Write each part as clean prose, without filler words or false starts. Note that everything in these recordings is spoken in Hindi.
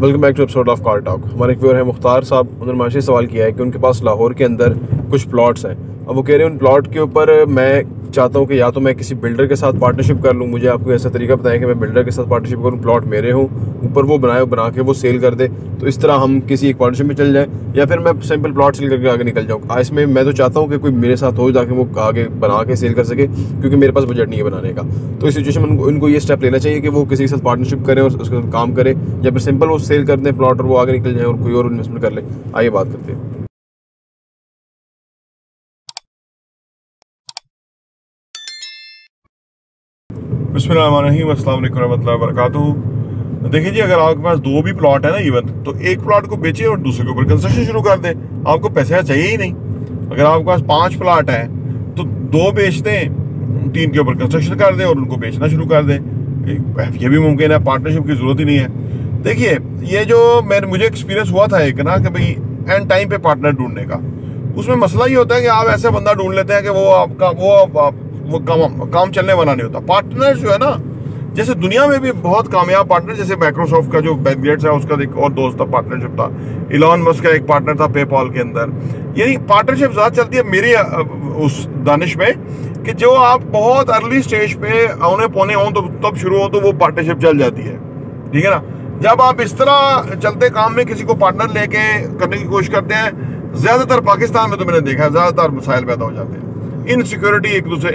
Welcome back to episode of car talk. हमारे एक व्यूअर है मुख्तार साहब, उन्होंने माशे सवाल किया है कि उनके पास लाहौर के अंदर कुछ प्लॉट्स हैं। अब वो कह रहे हैं उन प्लॉट के ऊपर मैं चाहता हूँ कि या तो मैं किसी बिल्डर के साथ पार्टनरशिप कर लूँ, मुझे आपको ऐसा तरीका बताएं कि मैं बिल्डर के साथ पार्टनरशिप करूँ, प्लॉट मेरे हों, ऊपर वो बना के वो सेल कर दे, तो इस तरह हम किसी एक पार्टनरशिप में चल जाएँ, या फिर मैं सिंपल प्लॉट सेल करके आगे निकल जाऊँ। इसमें मैं तो चाहता हूँ कि कोई मेरे साथ हो ताकि वो आगे बना के सेल कर सके, क्योंकि मेरे पास बजट नहीं है बनाने का। तो इस सिचुएशन में उनको ये स्टेप लेना चाहिए कि वो किसी के साथ पार्टनरशिप करें और उसके साथ काम करें, या फिर सिंपल वो सेल कर दें प्लॉट और वो आगे निकल जाए और कोई और इन्वेस्टमेंट कर ले। आइए बात करते हैं। बिस्मिल्लाहिर्रहमानिर्रहीम, अस्सलाम वालेकुम रहमतुल्लाहि व बरकातुहू। देखिए जी, अगर आपके पास दो भी प्लॉट है ना इवन, तो एक प्लॉट को बेचिए और दूसरे के ऊपर कंस्ट्रक्शन शुरू कर दें, आपको पैसा चाहिए ही नहीं। अगर आपके पास 5 प्लॉट है तो 2 बेच दें, 3 के ऊपर कंस्ट्रक्शन कर दें और उनको बेचना शुरू कर दें। ये भी मुमकिन है, पार्टनरशिप की जरूरत ही नहीं है। देखिए, ये जो मुझे एक्सपीरियंस हुआ था एक ना, कि भाई एंड टाइम पे पार्टनर ढूंढने का, उसमें मसला ये होता है कि आप ऐसा बंदा ढूंढ लेते हैं कि वो आपका वो काम चलने वाला नहीं होता। पार्टनर जो है ना, जैसे दुनिया में भी बहुत कामयाब पार्टनर, जैसे माइक्रोसॉफ्ट का जो बिल गेट्स है उसका एक और दोस्त था, पार्टनरशिप था। इलॉन मस्क का एक पार्टनर था पेपॉल के अंदर। यानी पार्टनरशिप ज्यादा चलती है मेरी उस दानिश में कि जो आप बहुत अर्ली स्टेज पे औने पौने हो तो तब शुरू हो तो वो पार्टनरशिप चल जाती है, ठीक है ना। जब आप इस तरह चलते काम में किसी को पार्टनर लेके करने की कोशिश करते हैं, ज्यादातर पाकिस्तान में तो मैंने देखा है ज्यादातर मसाइल पैदा हो जाते हैं। इनसिक्योरिटी एक दूसरे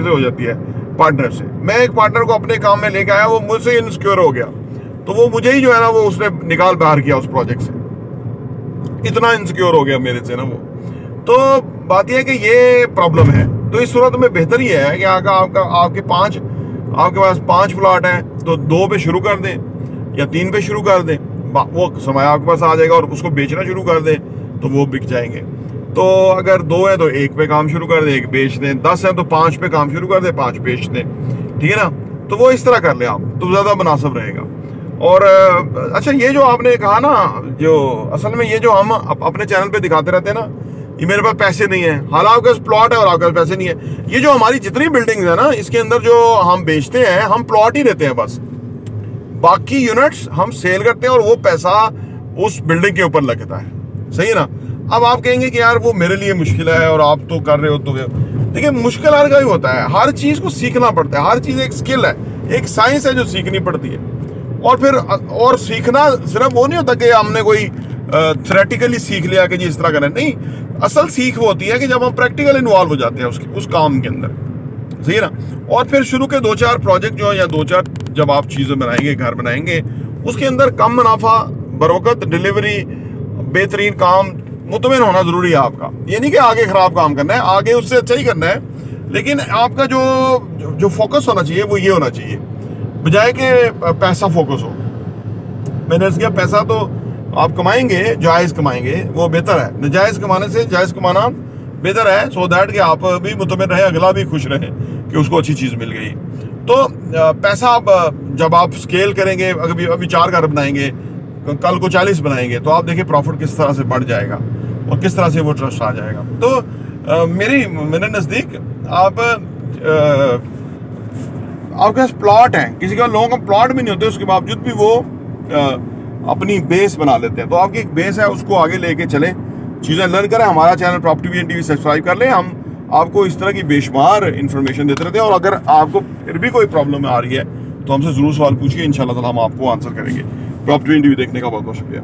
से हो जाती है पार्टनर से। मैं एक पार्टनर को अपने काम में लेके आया, वो मुझसे इनसिक्योर हो गया, तो वो मुझे ही जो है ना वो उसने निकाल बाहर किया उस प्रोजेक्ट से। इतना इनसिक्योर हो गया मेरे से ना वो। तो बात यह है कि ये प्रॉब्लम है। तो इस सूरत में बेहतर ये है कि आपके पास 5 प्लॉट हैं तो 2 पे शुरू कर दें या 3 पे शुरू कर दें, वो समय आपके पास आ जाएगा और उसको बेचना शुरू कर दें तो वो बिक जाएंगे। तो अगर 2 है तो 1 पे काम शुरू कर दे, 1 बेच दें। 10 है तो 5 पे काम शुरू कर दे, 5 बेच दें, ठीक है ना। तो वो इस तरह कर ले आप, तो ज़्यादा मुनासिब रहेगा। और अच्छा, ये जो आपने कहा ना, जो असल में ये जो हम अपने चैनल पे दिखाते रहते हैं ना, ये मेरे पास पैसे नहीं है, हालांकि आपके पास प्लॉट है और आपके पास पैसे नहीं है। ये जो हमारी जितनी बिल्डिंग्स है ना, इसके अंदर जो हम बेचते हैं, हम प्लॉट ही देते हैं बस, बाकी यूनिट्स हम सेल करते हैं और वो पैसा उस बिल्डिंग के ऊपर लगता है, सही है ना। अब आप कहेंगे कि यार वो मेरे लिए मुश्किल है और आप तो कर रहे हो, तो देखिए मुश्किल हर का ही होता है, हर चीज को सीखना पड़ता है, हर चीज एक स्किल है, एक साइंस है जो सीखनी पड़ती है। और फिर और सीखना सिर्फ वो नहीं होता कि हमने कोई थ्योरेटिकली सीख लिया कि जी इस तरह करना, नहीं। असल सीख वो होती है कि जब हम प्रैक्टिकल इन्वॉल्व हो जाते हैं उस काम के अंदर, सही है ना। और फिर शुरू के 2-4 प्रोजेक्ट जो है या 2-4 जब आप चीजें बनाएंगे, घर बनाएंगे, उसके अंदर कम मुनाफा, बरवकत डिलीवरी, बेहतरीन काम, मुतमिन होना जरूरी है आपका। ये नहीं कि आगे खराब काम करना है, आगे उससे अच्छा ही करना है, लेकिन आपका जो फोकस होना चाहिए वो ये होना चाहिए, बजाय कि पैसा फोकस हो। मैंने किया पैसा तो आप कमाएंगे, जायज़ कमाएंगे, वो बेहतर है। नजायज़ कमाने से जायज़ कमाना बेहतर है, सो दैट कि आप भी मुतमिन रहे, अगला भी खुश रहे कि उसको अच्छी चीज़ मिल गई। तो पैसा आप जब आप स्केल करेंगे, अभी 4 घर बनाएंगे, कल को 40 बनाएंगे, तो आप देखिए प्रॉफिट किस तरह से बढ़ जाएगा और किस तरह से वो ट्रस्ट आ जाएगा। तो मेरे नज़दीक आपके पास प्लॉट है, किसी का लोगों का प्लॉट भी नहीं होते, उसके बावजूद भी वो अपनी बेस बना लेते हैं। तो आपकी एक बेस है, उसको आगे लेके चले, चीज़ें लर्न करें। हमारा channel property VN TV subscribe कर लें, हम आपको इस तरह की बेशुमार इन्फॉर्मेशन देते रहते हैं। और अगर आपको फिर भी कोई प्रॉब्लम आ रही है तो हमसे ज़रूर सवाल पूछिए, इंशाल्लाह ताला हम आपको आंसर करेंगे। प्रॉपर्टी वीएन टीवी देखने का बहुत बहुत शुक्रिया।